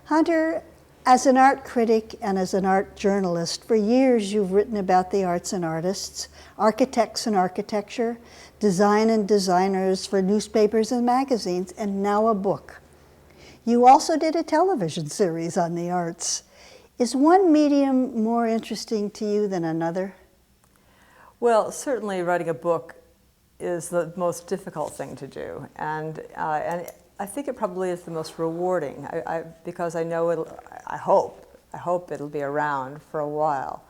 Hunter, as an art critic and as an art journalist, for years you've written about the arts and artists, architects and architecture, design and designers for newspapers and magazines, and now a book. You also did a television series on the arts. Is one medium more interesting to you than another? Well, certainly writing a book is the most difficult thing to do, and I think it probably is the most rewarding. Because I know I hope it'll be around for a while.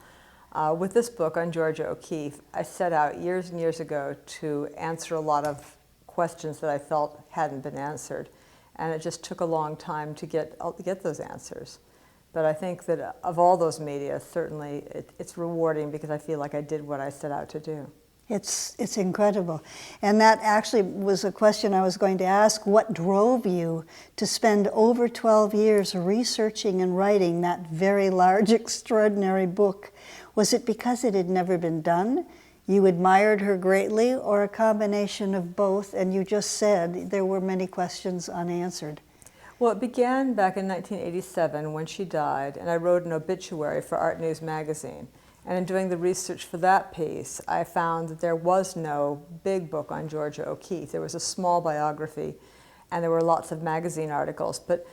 With this book on Georgia O'Keeffe, I set out years and years ago to answer a lot of questions that I felt hadn't been answered, and it just took a long time to get those answers. But I think that of all those media, certainly it's rewarding because I feel like I did what I set out to do. It's incredible. And that actually was a question I was going to ask. What drove you to spend over 12 years researching and writing that very large, extraordinary book? Was it because it had never been done? You admired her greatly, or a combination of both? And you just said there were many questions unanswered. Well, it began back in 1987 when she died, and I wrote an obituary for Art News magazine. And in doing the research for that piece, I found that there was no big book on Georgia O'Keeffe. There was a small biography, and there were lots of magazine articles. But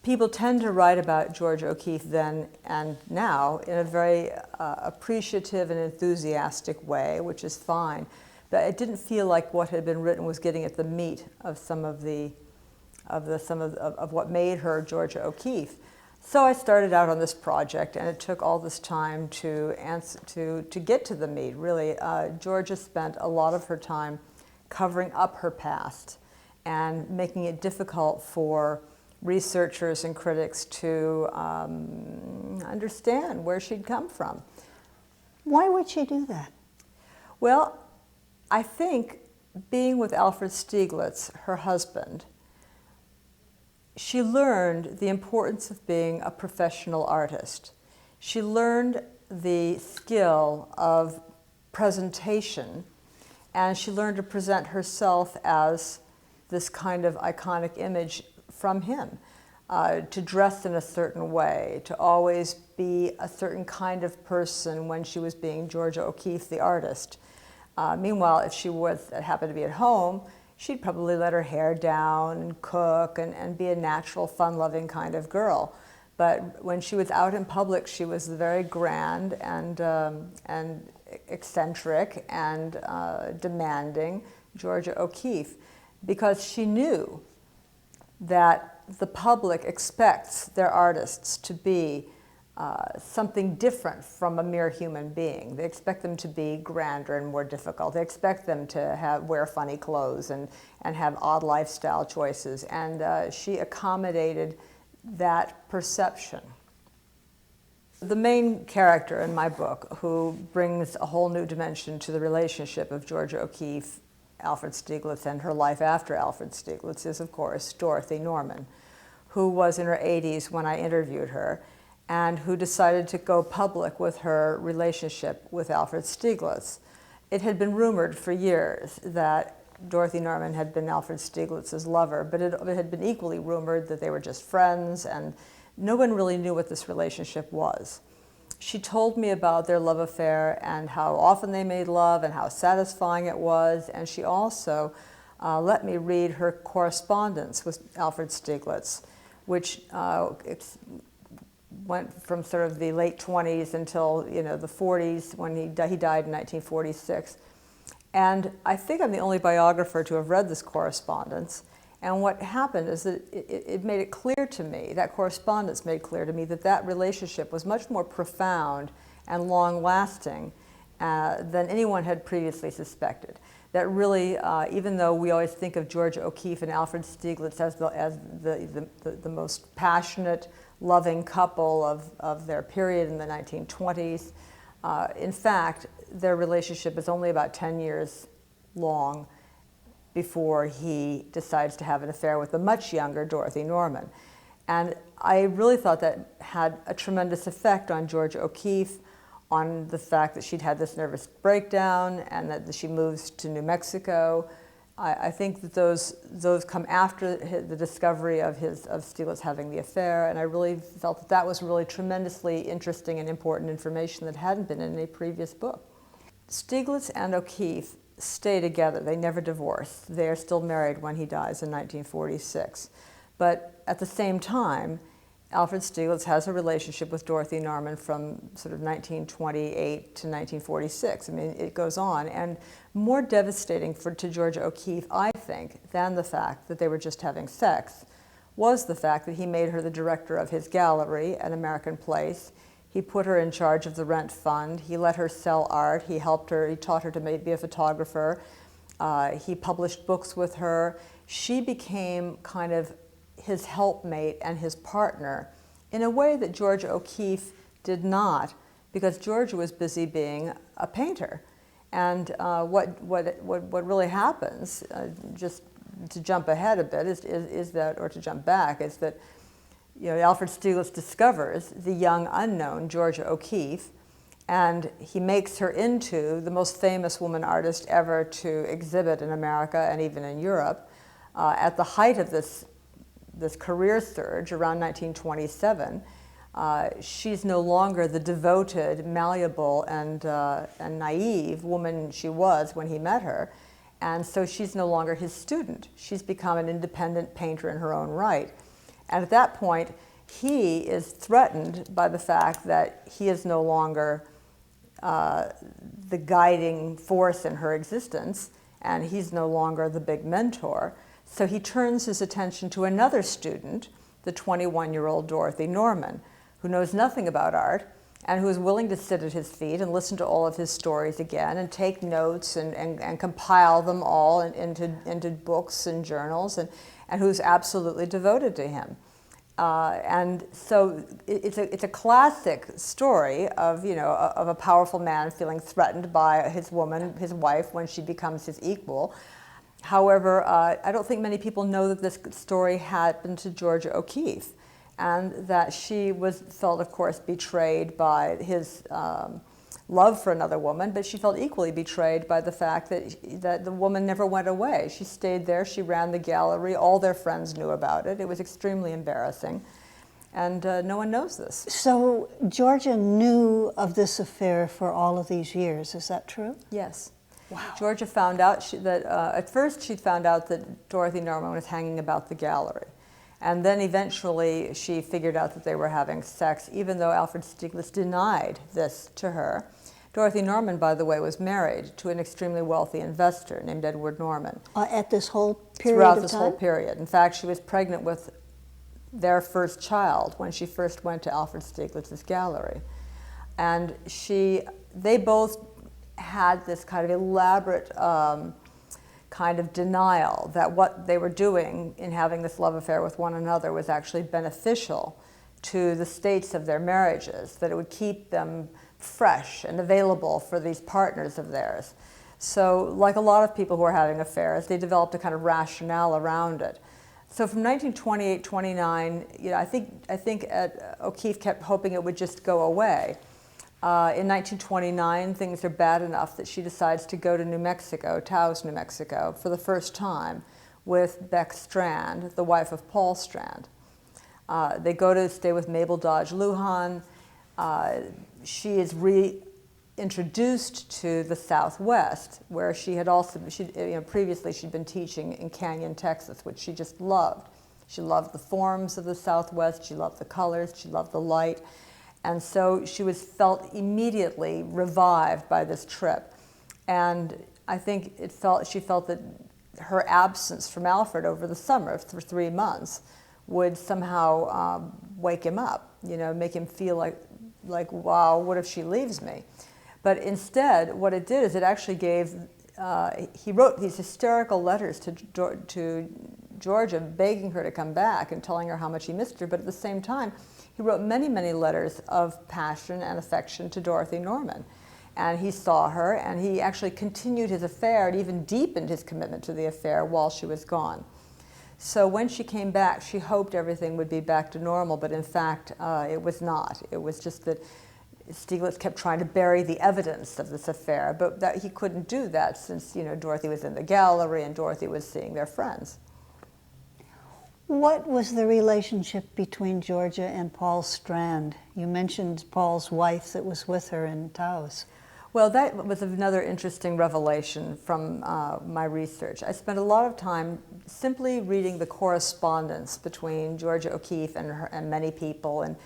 people tend to write about Georgia O'Keeffe then and now in a very appreciative and enthusiastic way, which is fine. But it didn't feel like what had been written was getting at the meat of some of what made her Georgia O'Keeffe. So I started out on this project, and it took all this time to get to the meat. Really, Georgia spent a lot of her time covering up her past and making it difficult for researchers and critics to understand where she'd come from. Why would she do that? Well, I think being with Alfred Stieglitz, her husband, she learned the importance of being a professional artist. She learned the skill of presentation, and she learned to present herself as this kind of iconic image from him, to dress in a certain way, to always be a certain kind of person when she was being Georgia O'Keeffe, the artist. Meanwhile, if she happened to be at home, she'd probably let her hair down and cook and be a natural, fun-loving kind of girl. But when she was out in public, she was very grand and eccentric and demanding Georgia O'Keeffe, because she knew that the public expects their artists to be something different from a mere human being. They expect them to be grander and more difficult. They expect them to wear funny clothes and have odd lifestyle choices. And she accommodated that perception. The main character in my book, who brings a whole new dimension to the relationship of Georgia O'Keeffe, Alfred Stieglitz, and her life after Alfred Stieglitz, is, of course, Dorothy Norman, who was in her 80s when I interviewed her, and who decided to go public with her relationship with Alfred Stieglitz. It had been rumored for years that Dorothy Norman had been Alfred Stieglitz's lover, but it had been equally rumored that they were just friends, and no one really knew what this relationship was. She told me about their love affair and how often they made love and how satisfying it was, and she also let me read her correspondence with Alfred Stieglitz, which went from sort of the late 20s until the 40s when he died in 1946. And I think I'm the only biographer to have read this correspondence. And what happened is that it made it clear to me, that correspondence made clear to me that relationship was much more profound and long-lasting than anyone had previously suspected. That really, even though we always think of Georgia O'Keeffe and Alfred Stieglitz as the most passionate, loving couple of their period in the 1920s, in fact, their relationship is only about 10 years long before he decides to have an affair with the much younger Dorothy Norman. And I really thought that had a tremendous effect on Georgia O'Keeffe, on the fact that she'd had this nervous breakdown and that she moves to New Mexico. I think that those come after the discovery of Stieglitz having the affair, and I really felt that was really tremendously interesting and important information that hadn't been in any previous book. Stieglitz and O'Keeffe stay together. They never divorced. They are still married when he dies in 1946. But at the same time, Alfred Stieglitz has a relationship with Dorothy Norman from sort of 1928 to 1946. I mean, it goes on. And more devastating to Georgia O'Keeffe, I think, than the fact that they were just having sex, was the fact that he made her the director of his gallery at American Place. He put her in charge of the rent fund. He let her sell art. He helped her. He taught her to be a photographer. He published books with her. She became kind of his helpmate and his partner in a way that Georgia O'Keeffe did not, because Georgia was busy being a painter. And what really happens, just to jump ahead a bit, is that, or to jump back, is that Alfred Stieglitz discovers the young unknown Georgia O'Keeffe, and he makes her into the most famous woman artist ever to exhibit in America and even in Europe. At the height of this career surge around 1927, she's no longer the devoted, malleable, and naive woman she was when he met her, and so she's no longer his student. She's become an independent painter in her own right. And at that point, he is threatened by the fact that he is no longer the guiding force in her existence, and he's no longer the big mentor. So he turns his attention to another student, the 21-year-old Dorothy Norman, who knows nothing about art and who is willing to sit at his feet and listen to all of his stories again and take notes and compile them all into books and journals, and who's absolutely devoted to him. And so it's a classic story of a powerful man feeling threatened by his wife, when she becomes his equal. However, I don't think many people know that this story happened to Georgia O'Keeffe, and that she felt, of course, betrayed by his love for another woman, but she felt equally betrayed by the fact that the woman never went away. She stayed there, she ran the gallery, all their friends knew about it. It was extremely embarrassing, and no one knows this. So Georgia knew of this affair for all of these years, is that true? Yes. Wow. Georgia found out that, at first she found out that Dorothy Norman was hanging about the gallery. And then eventually she figured out that they were having sex, even though Alfred Stieglitz denied this to her. Dorothy Norman, by the way, was married to an extremely wealthy investor named Edward Norman. At this whole period Throughout of this time? whole period. In fact, she was pregnant with their first child when she first went to Alfred Stieglitz's gallery. And they both had this kind of elaborate kind of denial that what they were doing in having this love affair with one another was actually beneficial to the states of their marriages, that it would keep them fresh and available for these partners of theirs. So like a lot of people who are having affairs, they developed a kind of rationale around it. So from 1928-29, I think O'Keeffe kept hoping it would just go away. In 1929, things are bad enough that she decides to go to New Mexico, Taos, New Mexico, for the first time with Beck Strand, the wife of Paul Strand. They go to stay with Mabel Dodge Lujan. She is reintroduced to the Southwest, where she had also, previously she'd been teaching in Canyon, Texas, which she just loved. She loved the forms of the Southwest, she loved the colors, she loved the light. And so she felt immediately revived by this trip. And I think she felt that her absence from Alfred over the summer for 3 months would somehow wake him up, make him feel like, wow, what if she leaves me? But instead, what it did is it actually gave, he wrote these hysterical letters to Georgia, begging her to come back and telling her how much he missed her, but at the same time, he wrote many, many letters of passion and affection to Dorothy Norman. And he saw her, and he actually continued his affair and even deepened his commitment to the affair while she was gone. So when she came back, she hoped everything would be back to normal, but in fact, it was not. It was just that Stieglitz kept trying to bury the evidence of this affair, but that he couldn't do that since, Dorothy was in the gallery and Dorothy was seeing their friends. What was the relationship between Georgia and Paul Strand? You mentioned Paul's wife that was with her in Taos. Well, that was another interesting revelation from my research. I spent a lot of time simply reading the correspondence between Georgia O'Keeffe and many people, and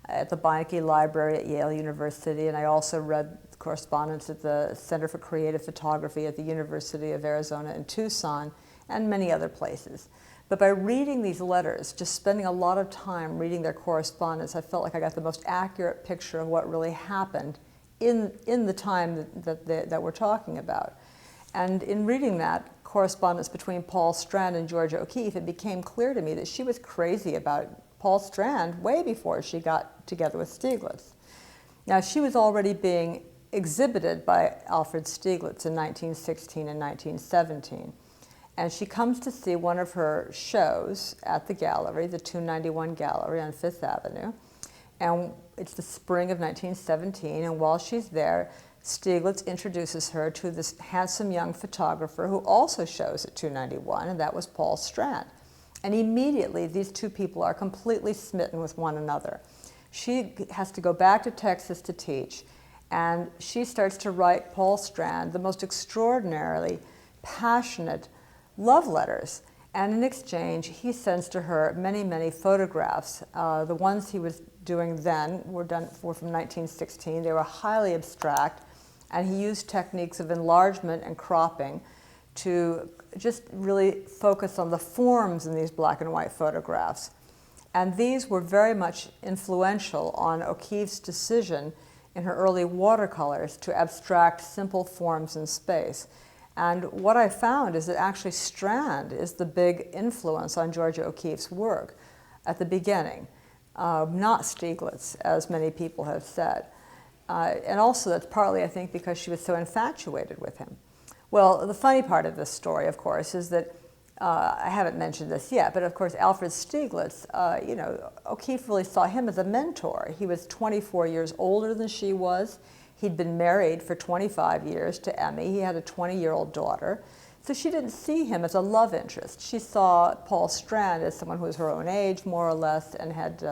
at the Beinecke Library at Yale University, and I also read correspondence at the Center for Creative Photography at the University of Arizona in Tucson, and many other places. But by reading these letters, just spending a lot of time reading their correspondence, I felt like I got the most accurate picture of what really happened in the time that we're talking about. And in reading that correspondence between Paul Strand and Georgia O'Keeffe, it became clear to me that she was crazy about Paul Strand way before she got together with Stieglitz. Now, she was already being exhibited by Alfred Stieglitz in 1916 and 1917. And she comes to see one of her shows at the gallery, the 291 Gallery on Fifth Avenue. And it's the spring of 1917, and while she's there, Stieglitz introduces her to this handsome young photographer who also shows at 291, and that was Paul Strand. And immediately, these two people are completely smitten with one another. She has to go back to Texas to teach, and she starts to write Paul Strand the most extraordinarily passionate love letters. And in exchange, he sends to her many, many photographs. The ones he was doing then were from 1916. They were highly abstract, and he used techniques of enlargement and cropping to just really focus on the forms in these black and white photographs. And these were very much influential on O'Keeffe's decision in her early watercolors to abstract simple forms in space. And what I found is that actually Strand is the big influence on Georgia O'Keeffe's work at the beginning, not Stieglitz, as many people have said. And also that's partly, I think, because she was so infatuated with him. Well, the funny part of this story, of course, is that I haven't mentioned this yet, but of course Alfred Stieglitz, O'Keeffe really saw him as a mentor. He was 24 years older than she was. He'd been married for 25 years to Emmy. He had a 20-year-old daughter. So she didn't see him as a love interest. She saw Paul Strand as someone who was her own age, more or less, and had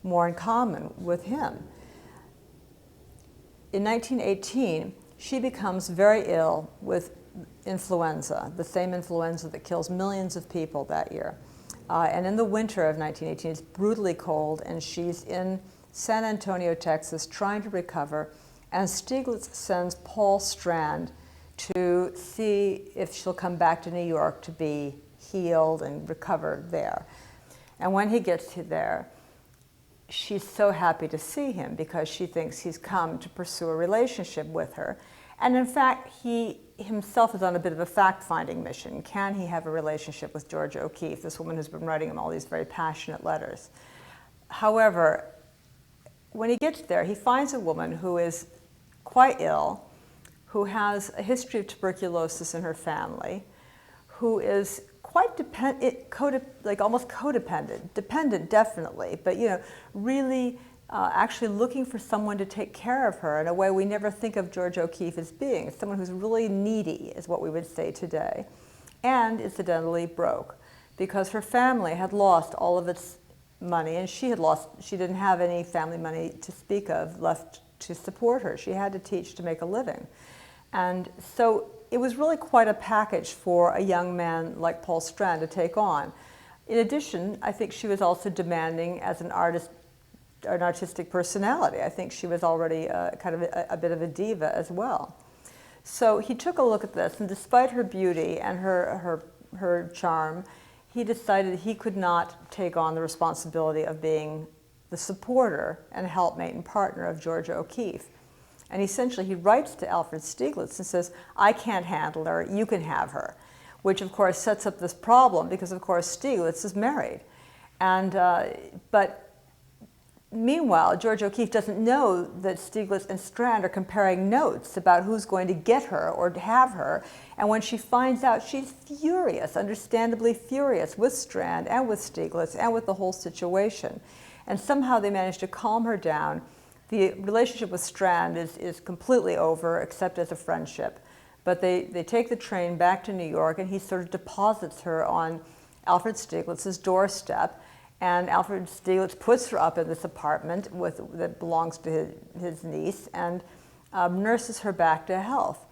more in common with him. In 1918, she becomes very ill with influenza, the same influenza that kills millions of people that year. And in the winter of 1918, it's brutally cold, and she's in San Antonio, Texas, trying to recover. And Stieglitz sends Paul Strand to see if she'll come back to New York to be healed and recover there. And when he gets to there, she's so happy to see him because she thinks he's come to pursue a relationship with her. And in fact, he himself is on a bit of a fact-finding mission. Can he have a relationship with Georgia O'Keeffe, this woman who's been writing him all these very passionate letters? However, when he gets there, he finds a woman who is quite ill, who has a history of tuberculosis in her family, who is quite almost codependent, dependent definitely, but really actually looking for someone to take care of her in a way we never think of Georgia O'Keeffe as being, someone who's really needy, is what we would say today, and incidentally broke, because her family had lost all of its money, and she didn't have any family money to speak of left to support her. She had to teach to make a living. And so it was really quite a package for a young man like Paul Strand to take on. In addition, I think she was also demanding as an artistic personality. I think she was already kind of a bit of a diva as well. So he took a look at this, and despite her beauty and her charm, he decided he could not take on the responsibility of being the supporter and helpmate and partner of Georgia O'Keeffe. And essentially he writes to Alfred Stieglitz and says, I can't handle her, you can have her, which of course sets up this problem because of course Stieglitz is married. And, but meanwhile, Georgia O'Keeffe doesn't know that Stieglitz and Strand are comparing notes about who's going to get her or to have her. And when she finds out, she's furious, understandably furious with Strand and with Stieglitz and with the whole situation. And somehow they manage to calm her down The relationship with Strand is completely over, except as a friendship. But they take the train back to New York, and he sort of deposits her on Alfred Stieglitz's doorstep. And Alfred Stieglitz puts her up in this apartment that belongs to his niece, and nurses her back to health.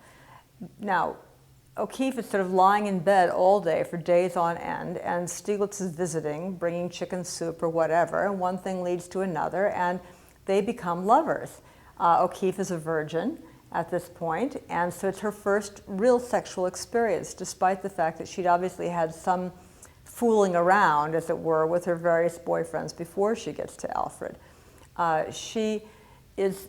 Now, O'Keeffe is sort of lying in bed all day for days on end, and Stieglitz is visiting, bringing chicken soup or whatever, and one thing leads to another, and they become lovers. O'Keeffe is a virgin at this point, and so it's her first real sexual experience, despite the fact that she'd obviously had some fooling around, as it were, with her various boyfriends before she gets to Alfred. She is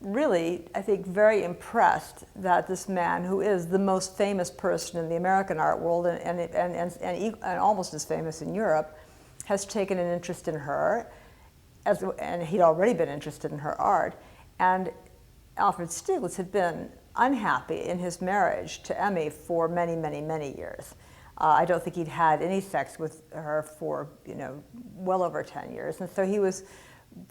really, I think, very impressed that this man, who is the most famous person in the American art world and almost as famous in Europe, has taken an interest in her, and he'd already been interested in her art. And Alfred Stieglitz had been unhappy in his marriage to Emmy for many, many, many years. I don't think he'd had any sex with her for, well over 10 years. And so he was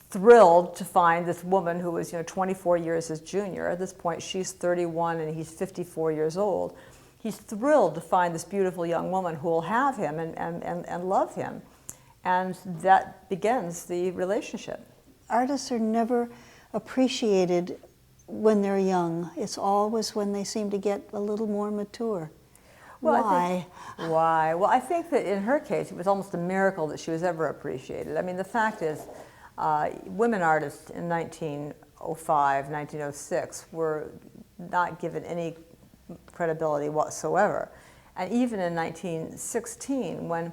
thrilled to find this woman who was 24 years his junior. At this point, she's 31 and he's 54 years old. He's thrilled to find this beautiful young woman who will have him and love him. And that begins the relationship. Artists are never appreciated when they're young. It's always when they seem to get a little more mature. Well, Why? Why? Well, I think that in her case, it was almost a miracle that she was ever appreciated. I mean, the fact is, women artists in 1905, 1906 were not given any credibility whatsoever. And even in 1916, when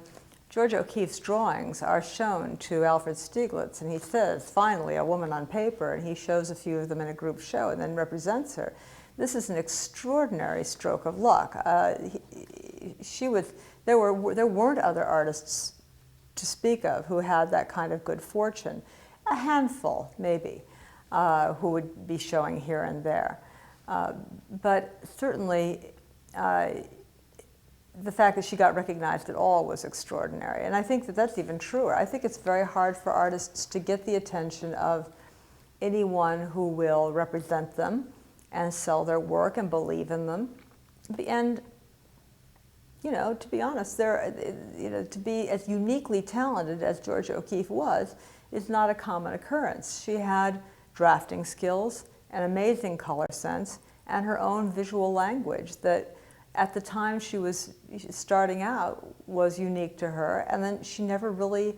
George O'Keeffe's drawings are shown to Alfred Stieglitz, and he says, finally, a woman on paper, and he shows a few of them in a group show and then represents her. This is an extraordinary stroke of luck. There weren't other artists to speak of who had that kind of good fortune. A handful, maybe, who would be showing here and there. But certainly, the fact that she got recognized at all was extraordinary. And I think that that's even truer. I think it's very hard for artists to get the attention of anyone who will represent them and sell their work and believe in them. And, to be honest, to be as uniquely talented as Georgia O'Keeffe was is not a common occurrence. She had drafting skills, an amazing color sense, and her own visual language that at the time she was starting out was unique to her, and then she never really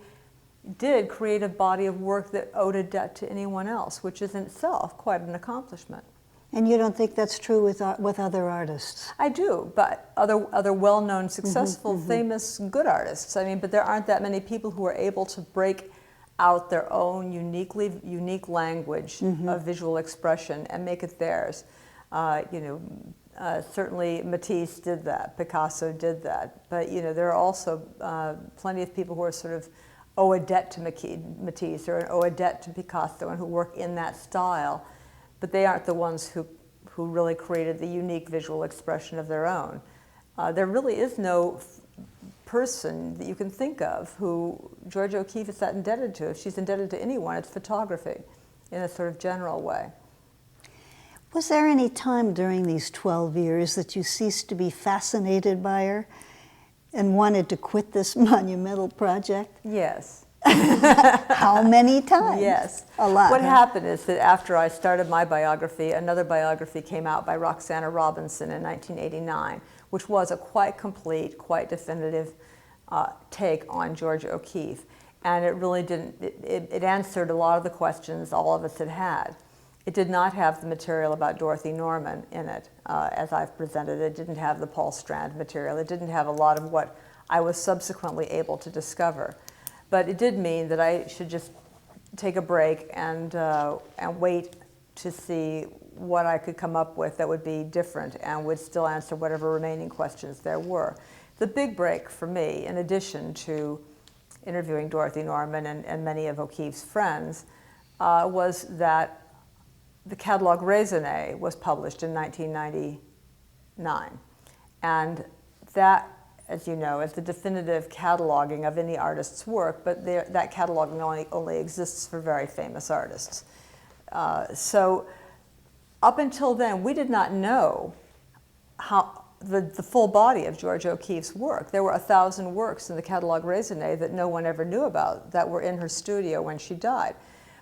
did create a body of work that owed a debt to anyone else, which is in itself quite an accomplishment. And you don't think that's true with other artists? I do, but other well-known, successful, famous, good artists. I mean, but there aren't that many people who are able to break out their own unique language of visual expression and make it theirs. Certainly Matisse did that, Picasso did that, but there are also plenty of people who are sort of owe a debt to Matisse or owe a debt to Picasso and who work in that style. But they aren't the ones who really created the unique visual expression of their own. There really is no person that you can think of who Georgia O'Keeffe is that indebted to. If she's indebted to anyone, it's photography in a sort of general way. Was there any time during these 12 years that you ceased to be fascinated by her and wanted to quit this monumental project? Yes. How many times? Yes. A lot. What happened is that after I started my biography, another biography came out by Roxana Robinson in 1989, which was a quite complete, quite definitive take on Georgia O'Keeffe. And it really didn't, it answered a lot of the questions all of us had had. It did not have the material about Dorothy Norman in it, as I've presented. It didn't have the Paul Strand material. It didn't have a lot of what I was subsequently able to discover. But it did mean that I should just take a break and wait to see what I could come up with that would be different and would still answer whatever remaining questions there were. The big break for me, in addition to interviewing Dorothy Norman and many of O'Keeffe's friends, was that the catalog Raisonné was published in 1999. And that, as you know, is the definitive cataloging of any artist's work, but that cataloging only exists for very famous artists. So up until then, we did not know how the full body of George O'Keeffe's work. There were 1,000 works in the Catalogue Raisonné that no one ever knew about that were in her studio when she died.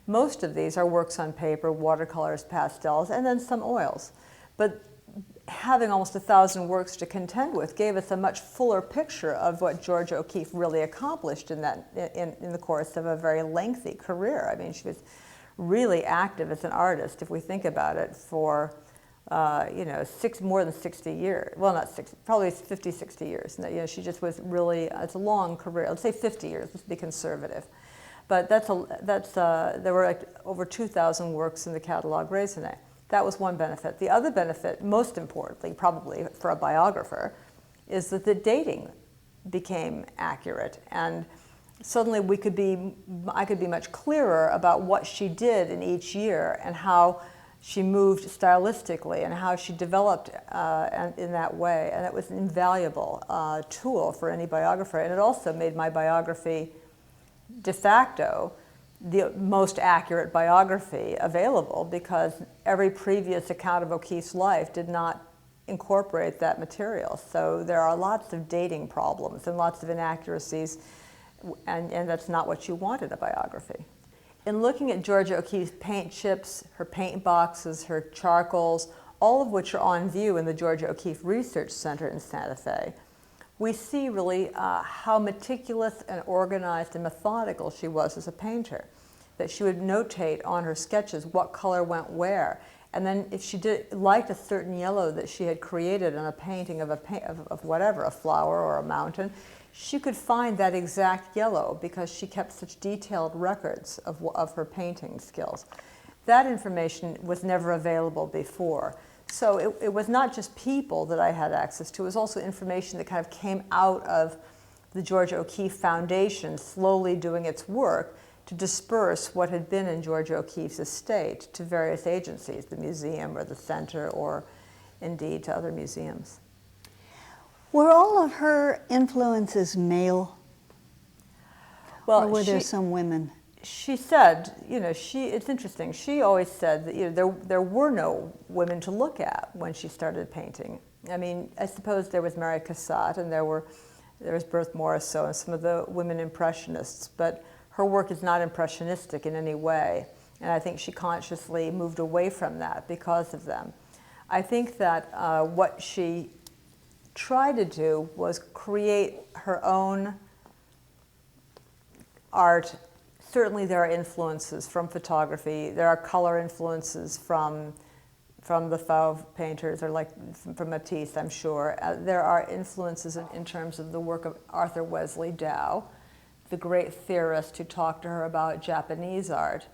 Most of these are works on paper, watercolors, pastels, and then some oils. But having almost 1,000 works to contend with gave us a much fuller picture of what George O'Keeffe really accomplished in the course of a very lengthy career. I mean, she was really active as an artist, if we think about it, for more than 60 years. Well, not 60, probably 50, 60 years. She just was really, it's a long career. Let's say 50 years, let's be conservative. But there were like over 2,000 works in the Catalogue Raisonné. That was one benefit. The other benefit, most importantly, probably for a biographer, is that the dating became accurate. And suddenly I could be much clearer about what she did in each year and how she moved stylistically and how she developed in that way. And it was an invaluable tool for any biographer. And it also made my biography de facto the most accurate biography available, because every previous account of O'Keeffe's life did not incorporate that material. So there are lots of dating problems and lots of inaccuracies, and that's not what you want in a biography. In looking at Georgia O'Keeffe's paint chips, her paint boxes, her charcoals, all of which are on view in the Georgia O'Keeffe Research Center in Santa Fe, we see really how meticulous and organized and methodical she was as a painter. That she would notate on her sketches what color went where. And then if she liked a certain yellow that she had created in a painting of whatever, a flower or a mountain, she could find that exact yellow because she kept such detailed records of her painting skills. That information was never available before. So it was not just people that I had access to, it was also information that kind of came out of the Georgia O'Keeffe Foundation slowly doing its work to disperse what had been in Georgia O'Keeffe's estate to various agencies, the museum or the center, or indeed to other museums. Were all of her influences male? Well, or were there some women? She said, it's interesting, she always said that there were no women to look at when she started painting. I mean, I suppose there was Mary Cassatt and there was Berthe Morisot and some of the women impressionists, but her work is not impressionistic in any way, and I think she consciously moved away from that because of them. I think that what she tried to do was create her own art. Certainly there are influences from photography, there are color influences from the Fauve painters, or like from Matisse, I'm sure. There are influences in terms of the work of Arthur Wesley Dow, the great theorist who talked to her about Japanese art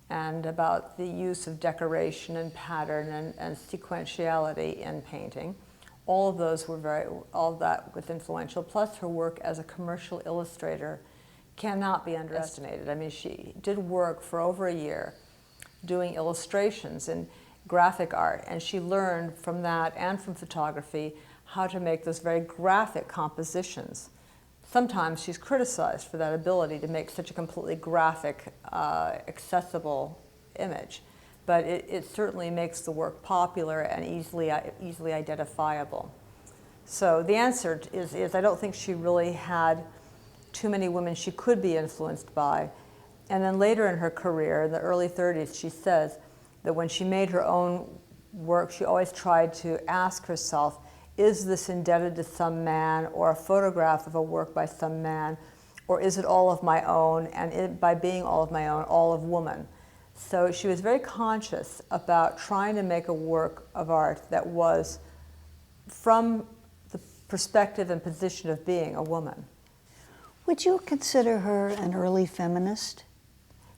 and about the use of decoration and pattern and sequentiality in painting. All of those all of that was influential, plus her work as a commercial illustrator cannot be underestimated. I mean, she did work for over a year doing illustrations and graphic art, and she learned from that and from photography how to make those very graphic compositions. Sometimes she's criticized for that ability to make such a completely graphic, accessible image, but it certainly makes the work popular and easily identifiable. So the answer is I don't think she really had too many women she could be influenced by. And then later in her career, in the early 30s, she says that when she made her own work, she always tried to ask herself, is this indebted to some man, or a photograph of a work by some man, or is it all of my own, and by being all of my own, all of woman? So she was very conscious about trying to make a work of art that was from the perspective and position of being a woman. Would you consider her an early feminist?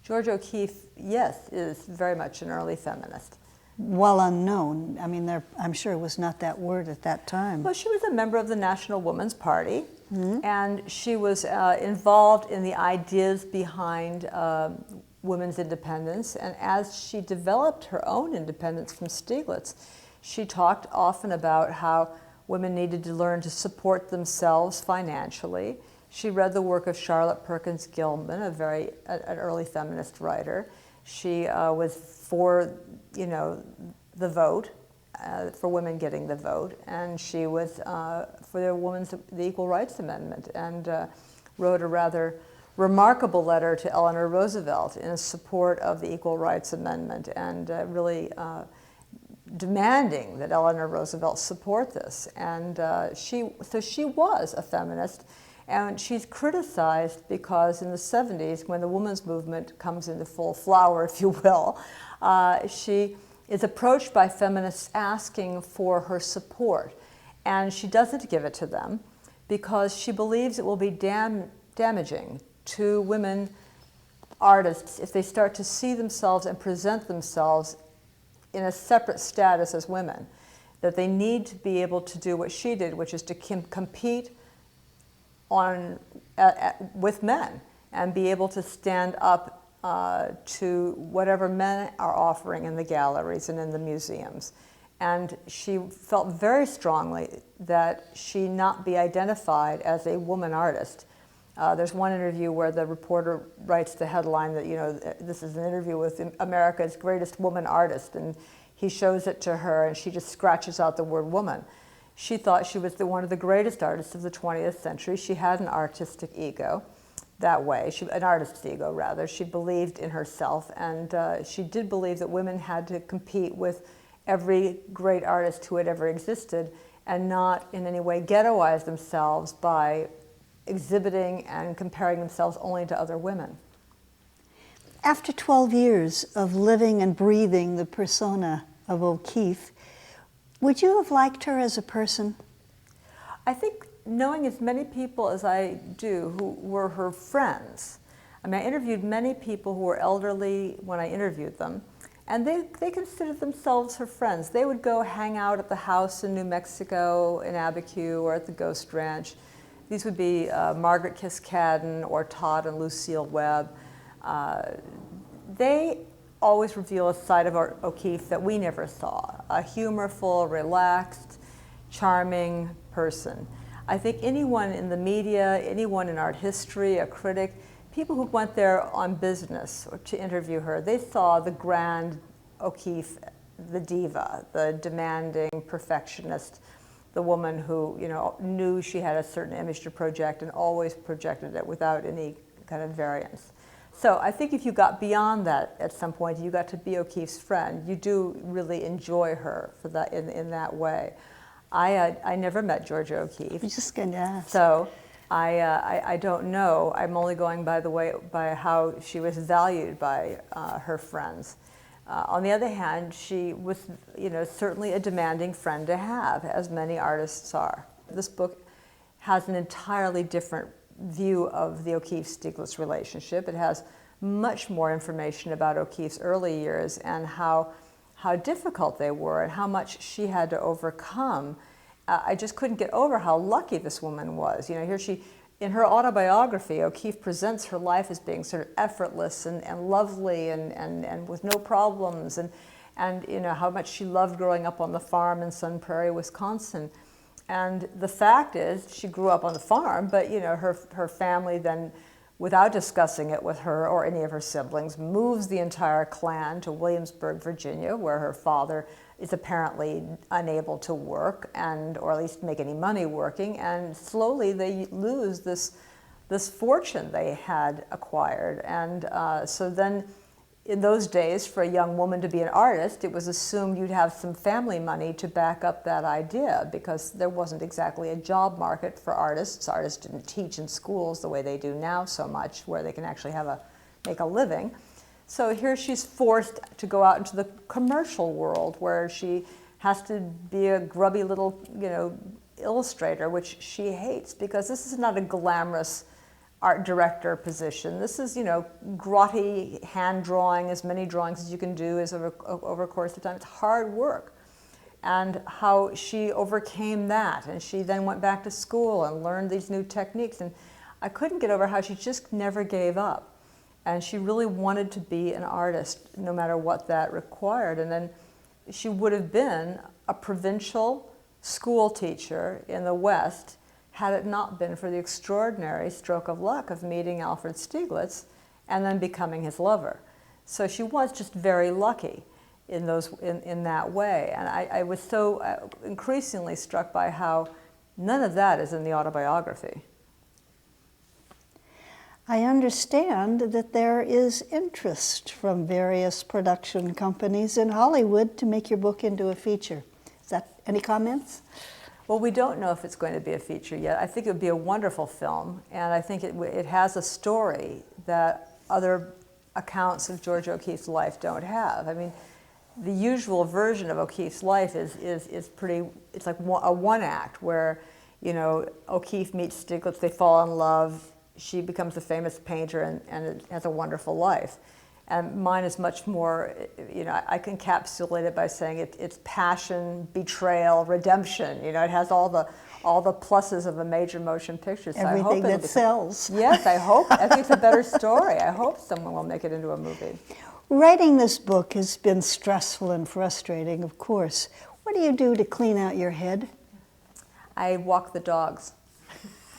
Georgia O'Keeffe, yes, is very much an early feminist. While unknown, I mean, I'm sure it was not that word at that time. Well, she was a member of the National Woman's Party, and she was involved in the ideas behind women's independence. And as she developed her own independence from Stieglitz, she talked often about how women needed to learn to support themselves financially. She read the work of Charlotte Perkins Gilman, an early feminist writer. She was for, the vote, for women getting the vote, and she was for the Equal Rights Amendment, and wrote a rather remarkable letter to Eleanor Roosevelt in support of the Equal Rights Amendment, and really demanding that Eleanor Roosevelt support this. And so she was a feminist, and she's criticized because in the 70s, when the women's movement comes into full flower, if you will, she is approached by feminists asking for her support, and she doesn't give it to them because she believes it will be damaging to women artists if they start to see themselves and present themselves in a separate status as women, that they need to be able to do what she did, which is to compete with men and be able to stand up to whatever men are offering in the galleries and in the museums. And she felt very strongly that she not be identified as a woman artist. There's one interview where the reporter writes the headline that, this is an interview with America's greatest woman artist, and he shows it to her and she just scratches out the word woman. She thought she was one of the greatest artists of the 20th century. She had an artistic ego that way, an artist's ego rather. She believed in herself, and she did believe that women had to compete with every great artist who had ever existed and not in any way ghettoize themselves by exhibiting and comparing themselves only to other women. After 12 years of living and breathing the persona of O'Keeffe, would you have liked her as a person? I think knowing as many people as I do who were her friends. I mean, I interviewed many people who were elderly when I interviewed them, and they considered themselves her friends. They would go hang out at the house in New Mexico, in Abiquiu, or at the Ghost Ranch. These would be Margaret Kiskadden or Todd and Lucille Webb. They always reveal a side of O'Keeffe that we never saw, a humorful, relaxed, charming person. I think anyone in the media, anyone in art history, a critic, people who went there on business or to interview her, they saw the grand O'Keeffe, the diva, the demanding perfectionist, the woman who knew she had a certain image to project and always projected it without any kind of variance. So I think if you got beyond that at some point, you got to be O'Keeffe's friend, you do really enjoy her for that in that way. I never met Georgia O'Keeffe. I was just going to ask. So I don't know. I'm only going by how she was valued by her friends. On the other hand, she was certainly a demanding friend to have, as many artists are. This book has an entirely different view of the O'Keeffe-Stieglitz relationship. It has much more information about O'Keeffe's early years and how difficult they were and how much she had to overcome. I just couldn't get over how lucky this woman was. Here she, in her autobiography, O'Keeffe presents her life as being sort of effortless and lovely and with no problems, and how much she loved growing up on the farm in Sun Prairie, Wisconsin. And the fact is, she grew up on the farm, but her family then, without discussing it with her or any of her siblings, moves the entire clan to Williamsburg, Virginia, where her father is apparently unable to work or at least make any money working, and slowly they lose this fortune they had acquired. And so then, in those days, for a young woman to be an artist, it was assumed you'd have some family money to back up that idea, because there wasn't exactly a job market for artists. Artists didn't teach in schools the way they do now so much, where they can actually make a living. So here she's forced to go out into the commercial world, where she has to be a grubby little, illustrator, which she hates, because this is not a glamorous art director position. This is, grotty hand drawing, as many drawings as you can do is over a course of time. It's hard work. And how she overcame that. And she then went back to school and learned these new techniques. And I couldn't get over how she just never gave up. And she really wanted to be an artist, no matter what that required. And then she would have been a provincial school teacher in the West had it not been for the extraordinary stroke of luck of meeting Alfred Stieglitz and then becoming his lover. So she was just very lucky in that way. And I was so increasingly struck by how none of that is in the autobiography. I understand that there is interest from various production companies in Hollywood to make your book into a feature. Is that any comments? Well, we don't know if it's going to be a feature yet. I think it would be a wonderful film, and I think it has a story that other accounts of George O'Keeffe's life don't have. I mean, the usual version of O'Keeffe's life is pretty, it's like a one act where, you know, O'Keeffe meets Stieglitz, they fall in love, she becomes a famous painter and has a wonderful life. And mine is much more, you know, I can encapsulate it by saying it's passion, betrayal, redemption. You know, it has all the pluses of a major motion picture. So everything that sells. Yes, I hope. I think it's a better story. I hope someone will make it into a movie. Writing this book has been stressful and frustrating, of course. What do you do to clean out your head? I walk the dogs.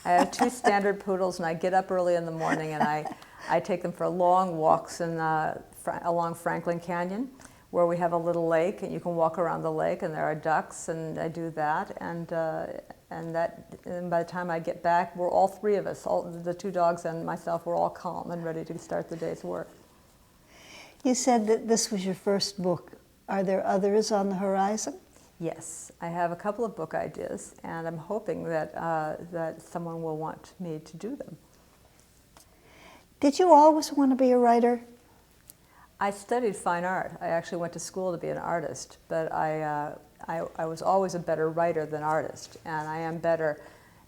I have 2 standard poodles, and I get up early in the morning, and I take them for long walks along Franklin Canyon, where we have a little lake, and you can walk around the lake, and there are ducks, and I do that, and by the time I get back, we're all 3 of us, the 2 dogs and myself, we're all calm and ready to start the day's work. You said that this was your first book. Are there others on the horizon? Yes, I have a couple of book ideas, and I'm hoping that someone will want me to do them. Did you always want to be a writer? I studied fine art. I actually went to school to be an artist, but I was always a better writer than artist, and I am better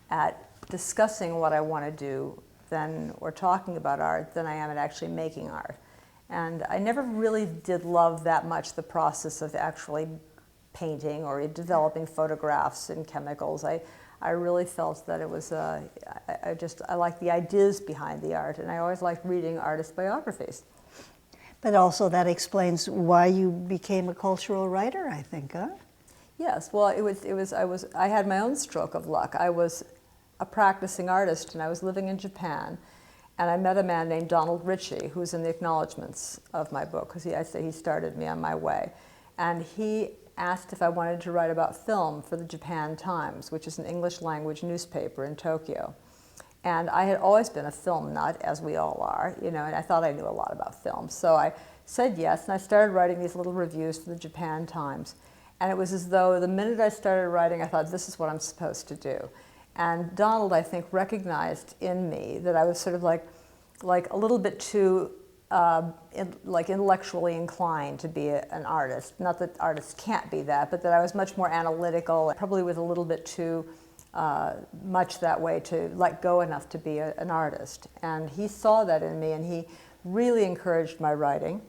at discussing what I want to do or talking about art than I am at actually making art. And I never really did love that much the process of actually painting or developing photographs and chemicals. I really felt that it was, I liked the ideas behind the art, and I always liked reading artist biographies. But also that explains why you became a cultural writer, I think, huh? Yes, well, I had my own stroke of luck. I was a practicing artist, and I was living in Japan, and I met a man named Donald Ritchie, who's in the acknowledgments of my book, because I say he started me on my way. And he asked if I wanted to write about film for the Japan Times, which is an English language newspaper in Tokyo. And I had always been a film nut, as we all are, you know, and I thought I knew a lot about film. So I said yes, and I started writing these little reviews for the Japan Times. And it was as though the minute I started writing, I thought, this is what I'm supposed to do. And Donald, I think, recognized in me that I was sort of like a little bit too intellectually inclined to be an artist. Not that artists can't be that, but that I was much more analytical, probably was a little bit too much that way to let go enough to be an artist. And he saw that in me, and he really encouraged my writing.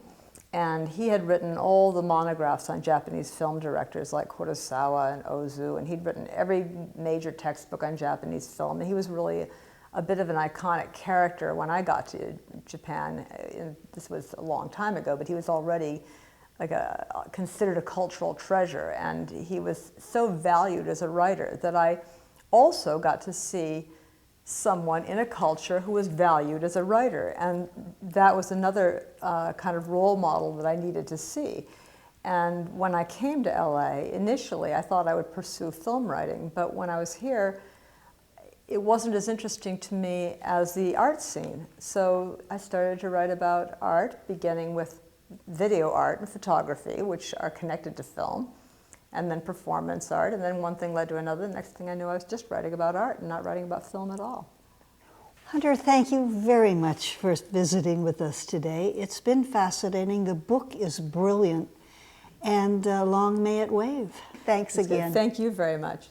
And he had written all the monographs on Japanese film directors like Kurosawa and Ozu, and he'd written every major textbook on Japanese film. And he was really a bit of an iconic character when I got to Japan. This was a long time ago, but he was already considered a cultural treasure, and he was so valued as a writer that I also got to see someone in a culture who was valued as a writer, and that was another kind of role model that I needed to see. And when I came to LA, initially I thought I would pursue film writing, but when I was here, it wasn't as interesting to me as the art scene. So I started to write about art, beginning with video art and photography, which are connected to film, and then performance art, and then one thing led to another. The next thing I knew, I was just writing about art and not writing about film at all. Hunter, thank you very much for visiting with us today. It's been fascinating. The book is brilliant, and long may it wave. Thanks again. Thank you very much.